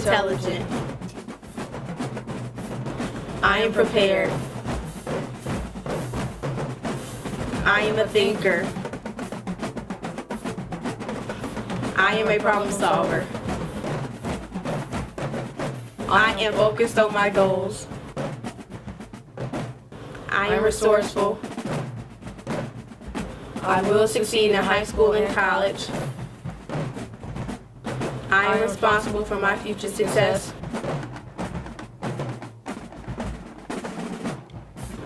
intelligent. I am prepared. I am a thinker. I am a problem solver. I am focused on my goals. I am resourceful. I will succeed in high school and college. I am responsible for my future success.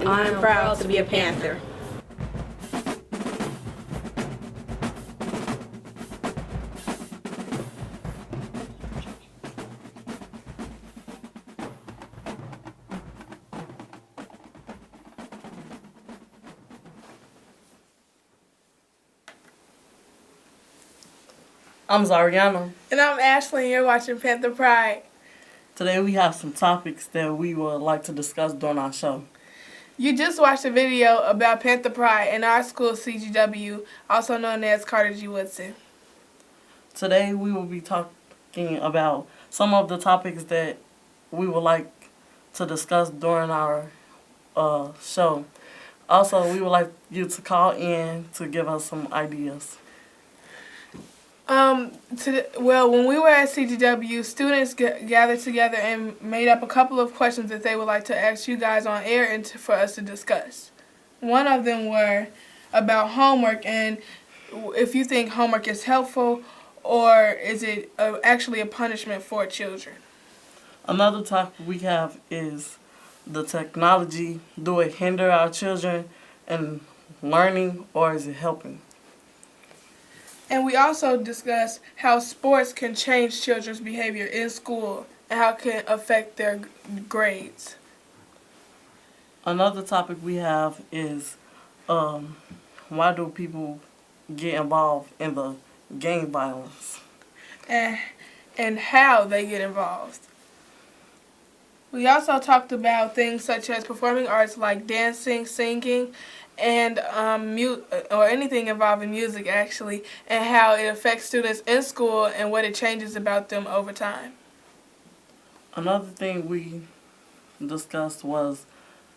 And I am proud to be a Panther. I'm Zariyuanah. And I'm Ashlynn, and you're watching Panther Pride. Today we have some topics that we would like to discuss during our show. You just watched a video about Panther Pride in our school, CGW, also known as Carter G. Woodson. Today we will be talking about some of the topics that we would like to discuss during our show. Also, we would like you to call in to give us some ideas. When we were at CGW, students gathered together and made up a couple of questions that they would like to ask you guys on air and for us to discuss. One of them were about homework and if you think homework is helpful or is it actually a punishment for children. Another topic we have is the technology. Do it hinder our children in learning or is it helping? And we also discussed how sports can change children's behavior in school and how it can affect their grades. Another topic we have is why do people get involved in the gang violence? And how they get involved. We also talked about things such as performing arts like dancing, singing, and or anything involving music actually, and how it affects students in school and what it changes about them over time. Another thing we discussed was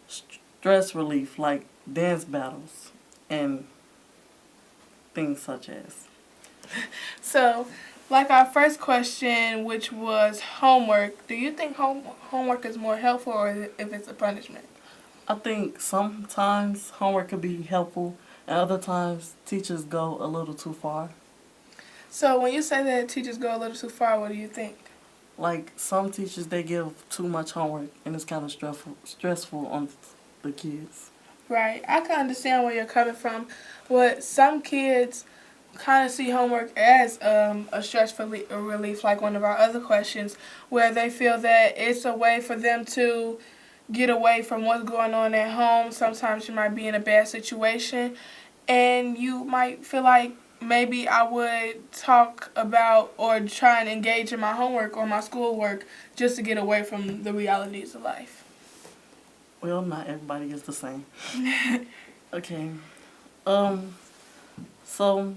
stress relief, like dance battles and things such as. So, like our first question, which was homework, do you think homework is more helpful or if it's a punishment? I think sometimes homework could be helpful, and other times teachers go a little too far. So when you say that teachers go a little too far, what do you think? Like some teachers, they give too much homework, and it's kind of stressful on the kids. Right. I can understand where you're coming from. But some kids kind of see homework as a stress relief, like one of our other questions, where they feel that it's a way for them to get away from what's going on at home. Sometimes you might be in a bad situation and you might feel like maybe I would talk about or try and engage in my homework or my schoolwork just to get away from the realities of life. Well, not everybody is the same. Okay. So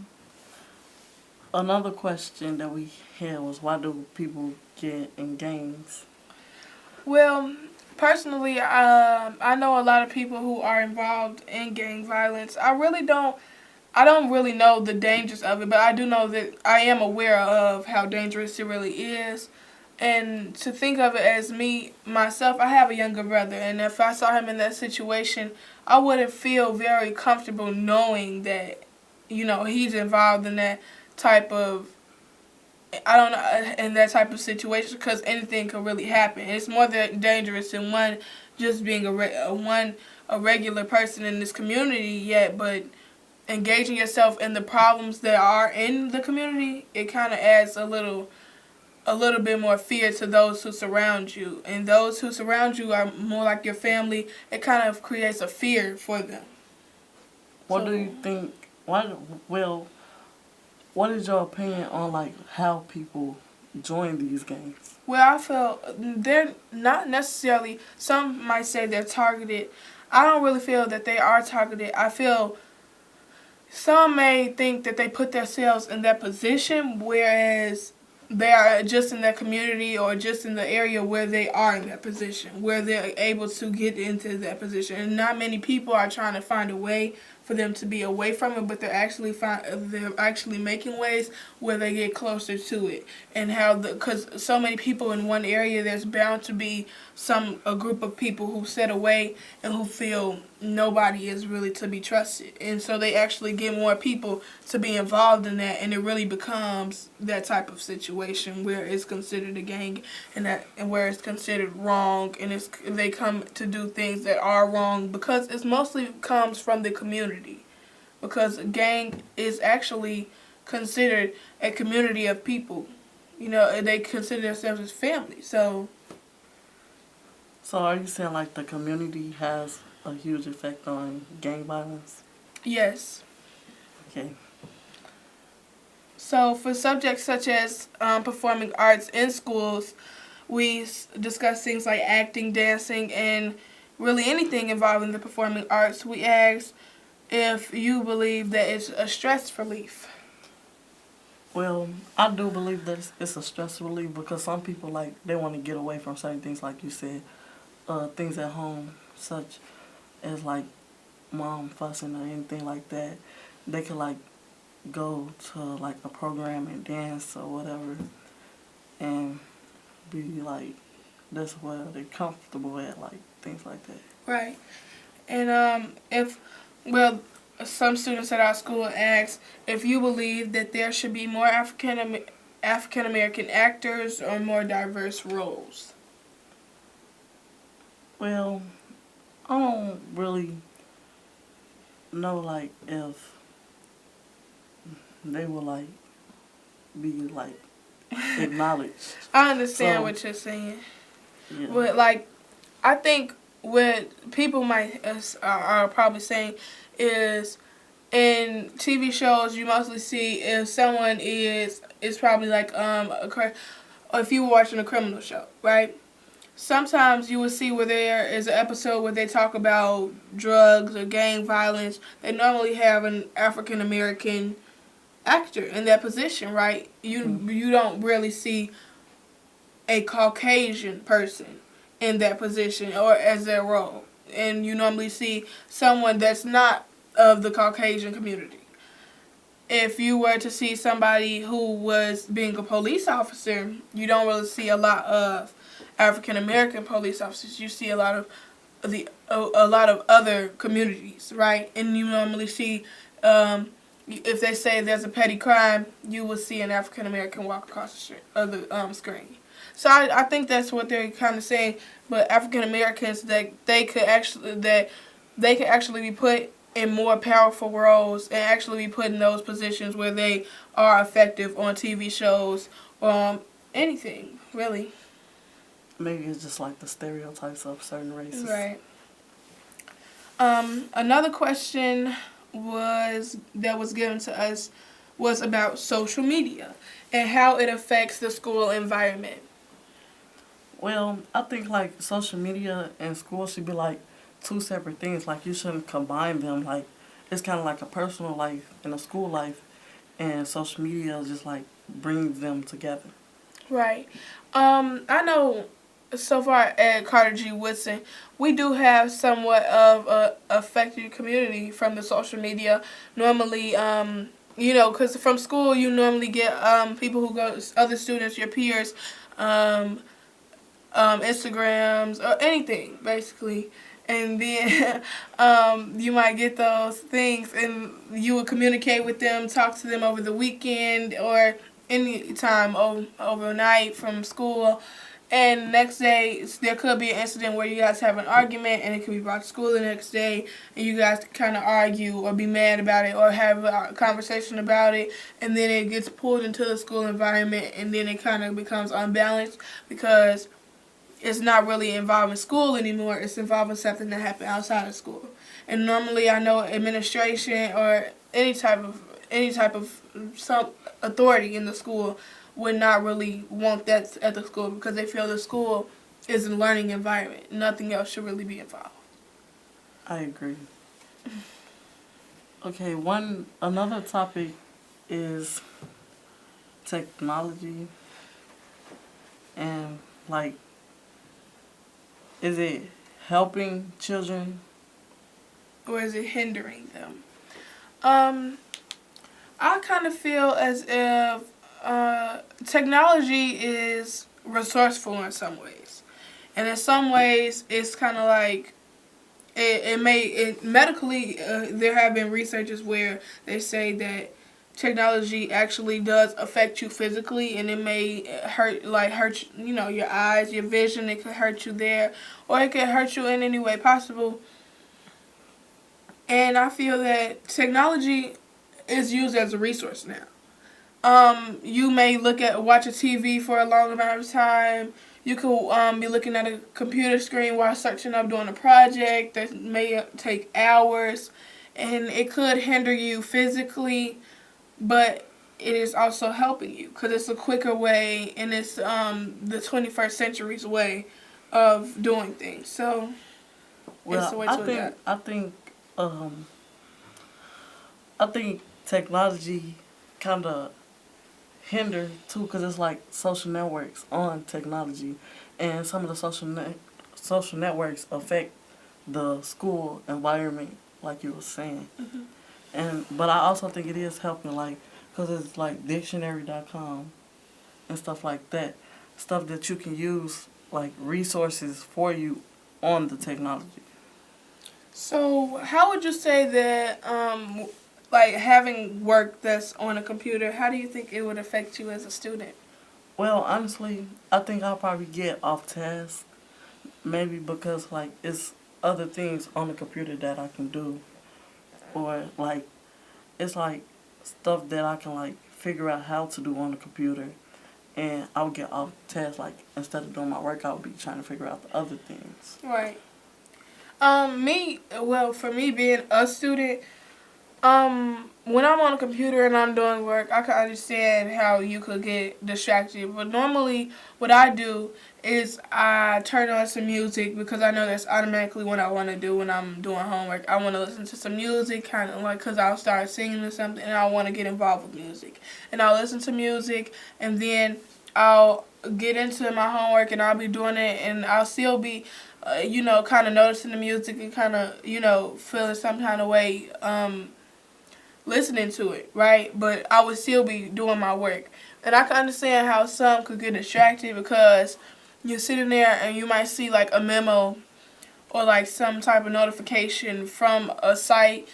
another question that we had was why do people get in gangs? Well, personally, I know a lot of people who are involved in gang violence. I don't really know the dangers of it, but I do know that I am aware of how dangerous it really is. And to think of it as myself, I have a younger brother, and if I saw him in that situation, I wouldn't feel very comfortable knowing that, he's involved in that type of in that type of situation, because anything could really happen. It's more dangerous than one just being a regular person in this community but engaging yourself in the problems that are in the community, it kind of adds a little bit more fear to those who surround you. And those who surround you are more like your family. It kind of creates a fear for them. What do you think? What is your opinion on how people join these gangs? Well, I feel they're not necessarily, some might say they're targeted. I don't really feel that they are targeted. I feel some may think that they put themselves in that position, whereas they are just in their community or just in the area where they are in that position, where they're able to get into that position. And not many people are trying to find a way for them to be away from it, but they're actually making ways where they get closer to it. And because so many people in one area, there's bound to be a group of people who sit away and who feel nobody is really to be trusted. And so they actually get more people to be involved in that, and it really becomes that type of situation where it's considered a gang and where it's considered wrong, and they come to do things that are wrong because it mostly comes from the community. Because a gang is actually considered a community of people. They consider themselves as family. So are you saying like the community has a huge effect on gang violence? yes. Okay. So for subjects such as performing arts in schools, we discuss things like acting, dancing, and really anything involving the performing arts. We ask if you believe that it's a stress relief. Well, I do believe that it's a stress relief because some people, like, they want to get away from certain things, like you said, things at home, such as, like, mom fussing or anything like that. They could, like, go to, like, a program and dance or whatever and be, like, that's where they're comfortable at, like, things like that. Right. And some students at our school ask if you believe that there should be more African American actors or more diverse roles. Well, I don't really know, like, if they will, like, be, like, acknowledged. I understand what you're saying. Yeah. But, like, I think what people are probably saying is in TV shows you mostly see if someone is probably like if you were watching a criminal show, right? Sometimes you will see where there is an episode where they talk about drugs or gang violence. They normally have an African American actor in that position, right? You don't really see a Caucasian person in that position or as their role. And you normally see someone that's not of the Caucasian community. If you were to see somebody who was being a police officer, you don't really see a lot of African American police officers. You see a lot of other communities, right? And you normally see if they say there's a petty crime, you will see an African American walk across the street of the screen. So I think that's what they're kind of saying. But African Americans, that they could actually be put in more powerful roles and actually be put in those positions where they are effective on TV shows or anything really. Maybe it's just like the stereotypes of certain races. Right. Another question that was given to us was about social media and how it affects the school environment. Well, I think like social media and school should be like two separate things. Like you shouldn't combine them. Like it's kind of like a personal life and a school life, and social media just like brings them together. Right. I know so far at Carter G. Woodson, we do have somewhat of a affected community from the social media. Normally, because from school you normally get people who go, other students, your peers, Instagrams or anything basically, and then you might get those things and you would communicate with them, talk to them over the weekend or any time overnight from school, and next day there could be an incident where you guys have an argument and it could be brought to school the next day and you guys kind of argue or be mad about it or have a conversation about it, and then it gets pulled into the school environment and then it kind of becomes unbalanced because it's not really involving school anymore. It's involving something that happened outside of school. And normally I know administration or any type of some authority in the school would not really want that at the school because they feel the school is a learning environment. Nothing else should really be involved. I agree. Okay, another topic is technology And like, is it helping children? Or is it hindering them? I kind of feel as if technology is resourceful in some ways. And in some ways, it's kind of like, medically, there have been researches where they say that technology actually does affect you physically, and it may hurt your eyes, your vision. It could hurt you there, or it could hurt you in any way possible. And I feel that technology is used as a resource now. You may watch a TV for a long amount of time. You could be looking at a computer screen while searching up doing a project that may take hours, and it could hinder you physically, but it is also helping you because it's a quicker way, and it's the 21st century's way of doing things. So it's the way to adapt. I think technology kind of hinder too, because it's like social networks on technology, and some of the social networks affect the school environment, like you were saying. But I also think it is helping, like, because it's like dictionary.com and stuff like that, stuff that you can use, like resources for you on the technology. So how would you say that, like having work that's on a computer, how do you think it would affect you as a student? Well, honestly, I think I'll probably get off task, maybe because like it's other things on the computer that I can do, or like it's like stuff that I can like figure out how to do on the computer, and I'll get off task. Like instead of doing my work, I'll be trying to figure out the other things. Right. For me being a student, when I'm on a computer and I'm doing work, I can understand how you could get distracted. But normally what I do is I turn on some music because I know that's automatically what I want to do when I'm doing homework. I want to listen to some music, kind of like, because I'll start singing or something, and I want to get involved with music. And I'll listen to music, and then I'll get into my homework, and I'll be doing it, and I'll still be kind of noticing the music and kind of, feeling some kind of way, listening to it, right? But I would still be doing my work. And I can understand how some could get distracted because you're sitting there and you might see like a memo or like some type of notification from a site,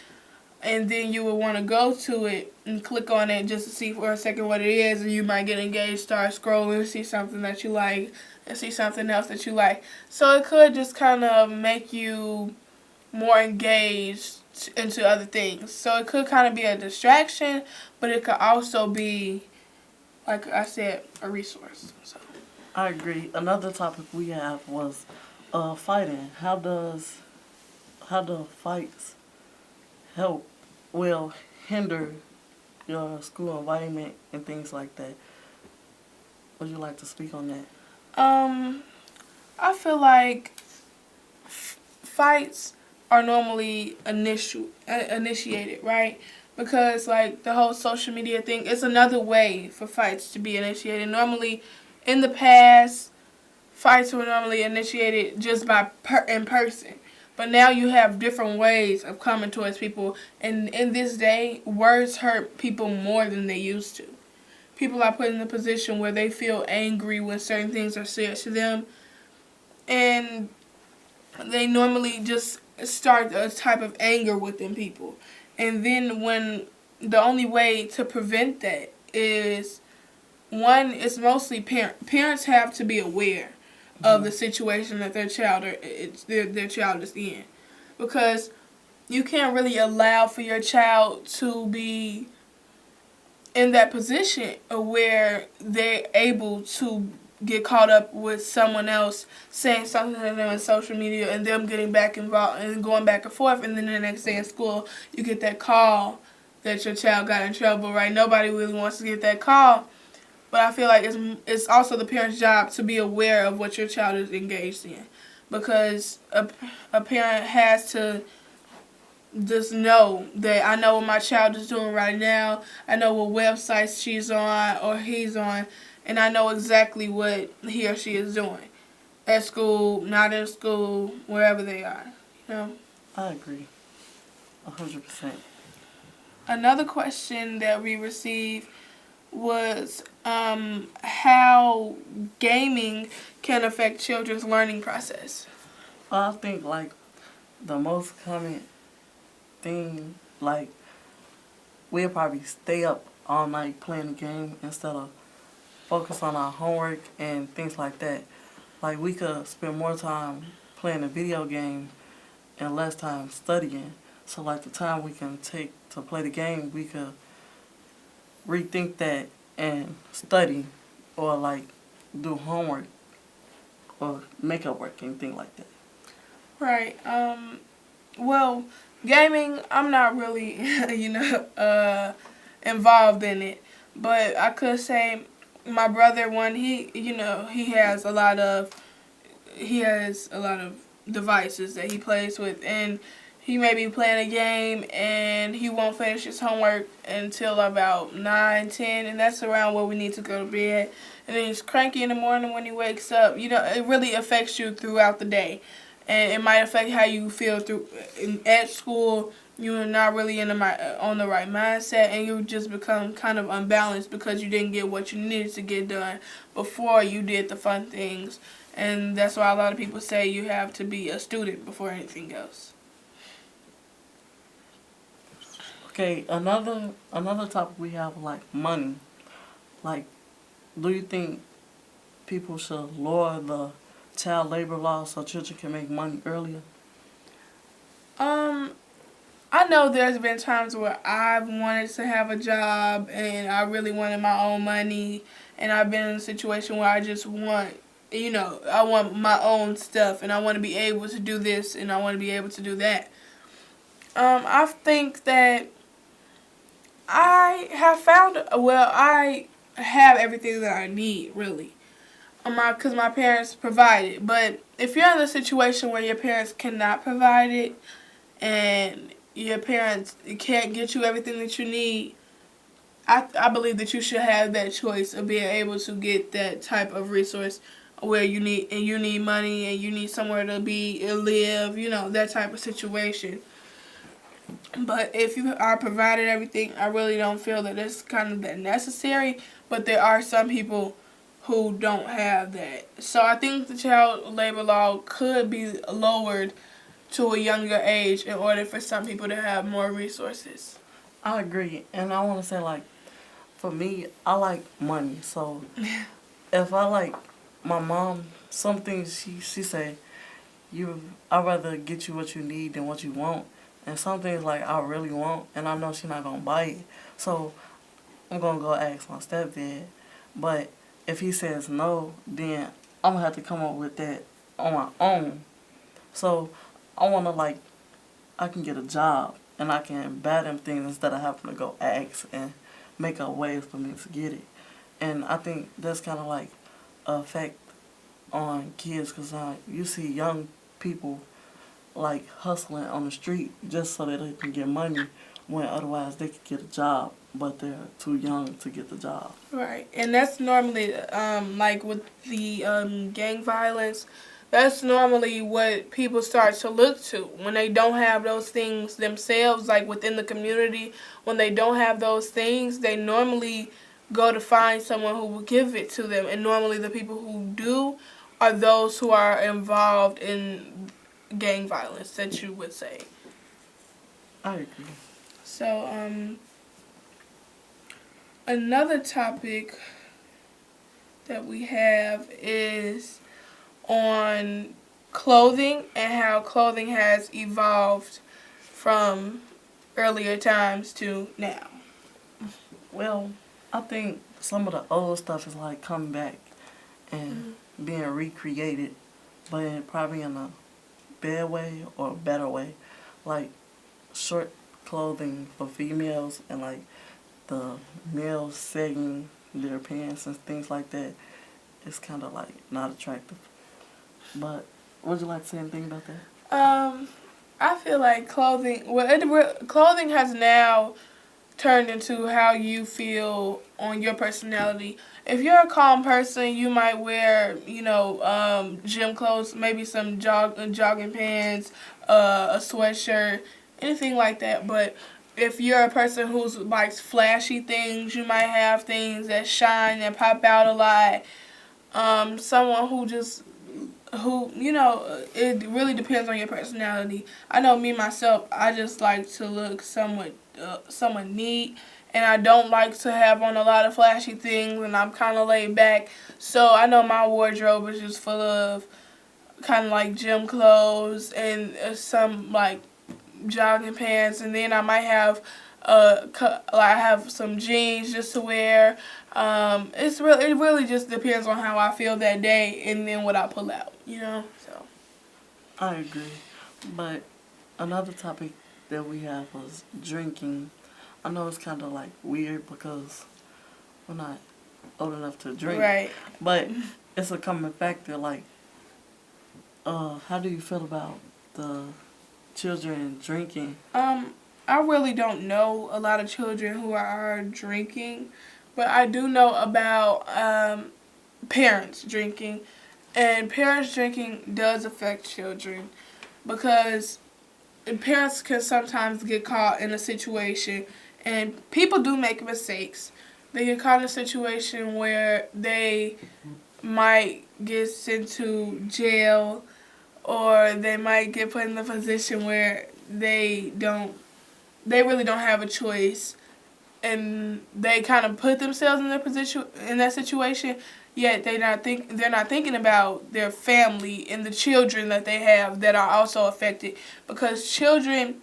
and then you would want to go to it and click on it just to see for a second what it is, and you might get engaged, start scrolling, see something that you like, and see something else that you like. So it could just kind of make you more engaged into other things. So it could kind of be a distraction, but it could also be, like I said, a resource. So I agree. Another topic we have was fighting. How do fights hinder your school environment and things like that? Would you like to speak on that? I feel like fights are normally initiated, right? Because like the whole social media thing, it's another way for fights to be initiated. Normally, in the past, fights were normally initiated just by in person. But now you have different ways of coming towards people. And in this day, words hurt people more than they used to. People are put in a position where they feel angry when certain things are said to them. And they normally just start a type of anger within people. And then when the only way to prevent that is, one, it's mostly parents have to be aware of the situation that their child is in, because you can't really allow for your child to be in that position where they're able to get caught up with someone else saying something to them on social media and them getting back involved and going back and forth, and then the next day in school you get that call that your child got in trouble, right? Nobody really wants to get that call. But I feel like it's also the parent's job to be aware of what your child is engaged in, because a parent has to just know that I know what my child is doing right now. I know what websites she's on or he's on, and I know exactly what he or she is doing at school, not in school, wherever they are. You know. I agree, 100%. Another question that we received was how gaming can affect children's learning process. I think like the most common thing, like we'll probably stay up all night playing the game instead of focus on our homework and things like that. Like we could spend more time playing a video game and less time studying. So like the time we can take to play the game, we could rethink that and study or like do homework or makeup work, anything like that. Right. Well, gaming, I'm not really, involved in it. But I could say my brother, he has a lot of devices that he plays with, and he may be playing a game and he won't finish his homework until about 9, 10, and that's around where we need to go to bed. And then he's cranky in the morning when he wakes up. It really affects you throughout the day. And it might affect how you feel at school. You're not really on the right mindset, and you just become kind of unbalanced because you didn't get what you needed to get done before you did the fun things. And that's why a lot of people say you have to be a student before anything else. Okay, another topic we have, like money. Like, do you think people should lower the child labor law so children can make money earlier? I know there's been times where I've wanted to have a job and I really wanted my own money, and I've been in a situation where I just want, I want my own stuff, and I want to be able to do this and I want to be able to do that. I think that I have everything that I need, really. Because my parents provide it. But if you're in a situation where your parents cannot provide it and your parents can't get you everything that you need, I believe that you should have that choice of being able to get that type of resource where you need money and you need somewhere to live, that type of situation. But if you are provided everything, I really don't feel that it's kind of that necessary. But there are some people who don't have that. So I think the child labor law could be lowered to a younger age in order for some people to have more resources. I agree. And I want to say, like, for me, I like money. So if I like my mom, some things she say, I'd rather get you what you need than what you want. And some things, like, I really want, and I know she's not going to buy it. So I'm going to go ask my stepdad. But if he says no, then I'm going to have to come up with that on my own. So I want to, I can get a job, and I can buy them things instead of having to go ask and make up ways for me to get it. And I think that's kind of like an effect on kids, because you see young people like hustling on the street just so that they can get money when otherwise they could get a job, but they're too young to get the job. Right, and that's normally like with the gang violence. That's normally what people start to look to when they don't have those things themselves, like within the community. When they don't have those things, they normally go to find someone who will give it to them. And normally the people who do are those who are involved in gang violence, that you would say. I agree. So, another topic that we have is on clothing and how clothing has evolved from earlier times to now. Well, I think some of the old stuff is like coming back and being recreated, but probably in a bad way or a better way. Like short clothing for females and like the males sagging their pants and things like that. It's kind of like not attractive. But would you like to say anything about that? I feel like clothing has now turned into how you feel on your personality. If you're a calm person, you might wear, gym clothes, maybe some jogging pants, a sweatshirt, anything like that. But if you're a person who likes flashy things, you might have things that shine, that pop out a lot. Someone it really depends on your personality. I know me, myself, I just like to look somewhat neat, and I don't like to have on a lot of flashy things, and I'm kind of laid back. So I know my wardrobe is just full of kind of like gym clothes and some like jogging pants, and then I might have I have some jeans just to wear. It really just depends on how I feel that day, and then what I pull out, So I agree. But another topic that we have was drinking. I know it's kind of like weird because we're not old enough to drink. Right. But it's a common factor. Like, how do you feel about the children drinking? I really don't know a lot of children who are drinking, but I do know about parents drinking. And parents drinking does affect children because parents can sometimes get caught in a situation, and people do make mistakes. They get caught in a situation where they might get sent to jail, or they might get put in a position where they really don't have a choice, and they kind of put themselves in that situation. Yet they're not thinking about their family and the children that they have that are also affected, because children,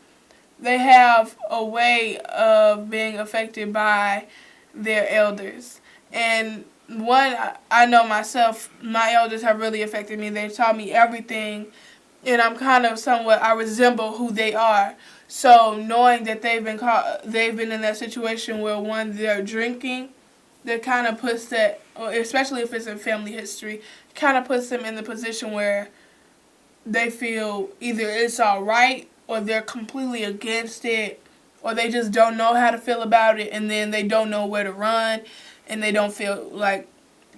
they have a way of being affected by their elders. And one, I know myself, my elders have really affected me. They taught me everything, and I'm kind of I resemble who they are. So knowing that they've been in that situation where they're drinking, that kind of puts that, especially if it's in family history, kind of puts them in the position where they feel either it's all right, or they're completely against it, or they just don't know how to feel about it, and then they don't know where to run, and they don't feel like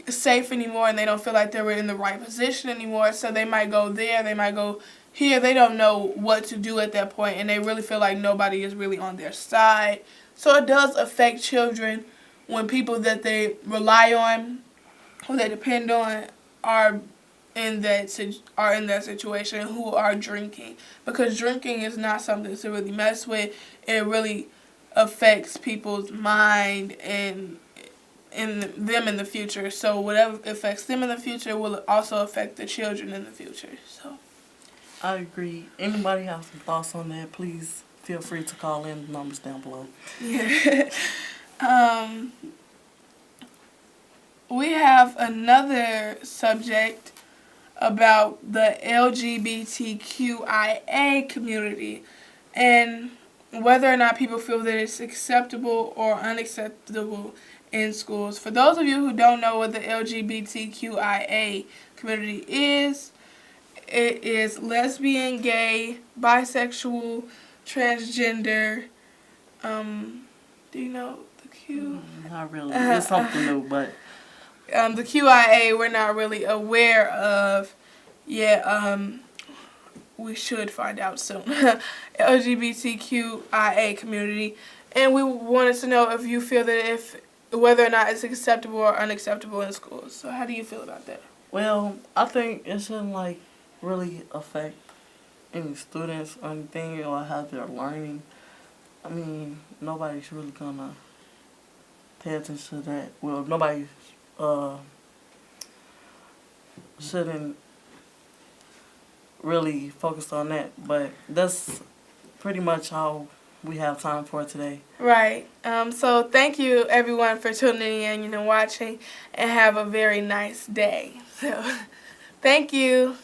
safe anymore, and they don't feel like they were in the right position anymore. So they might go there, they might go here. They don't know what to do at that point, and they really feel like nobody is really on their side. So it does affect children when people that they rely on, who they depend on, are in that situation, who are drinking. Because drinking is not something to really mess with. It really affects people's mind and them in the future. So whatever affects them in the future will also affect the children in the future. So I agree. Anybody have some thoughts on that, please feel free to call in. The numbers down below. Yeah. We have another subject about the LGBTQIA community and whether or not people feel that it's acceptable or unacceptable in schools. For those of you who don't know what the LGBTQIA community is, it is lesbian, gay, bisexual, transgender. Do you know the Q? Not really. It's something new, but the QIA we're not really aware of yet. We should find out soon. LGBTQIA community, and we wanted to know if you feel that whether or not it's acceptable or unacceptable in schools. So how do you feel about that? Well, I think it shouldn't really affect any students or anything, or how they're learning. I mean, nobody's really gonna pay attention to that. Well, nobody shouldn't really focus on that. But that's pretty much all we have time for today. Right. So thank you everyone for tuning in and watching, and have a very nice day. So thank you.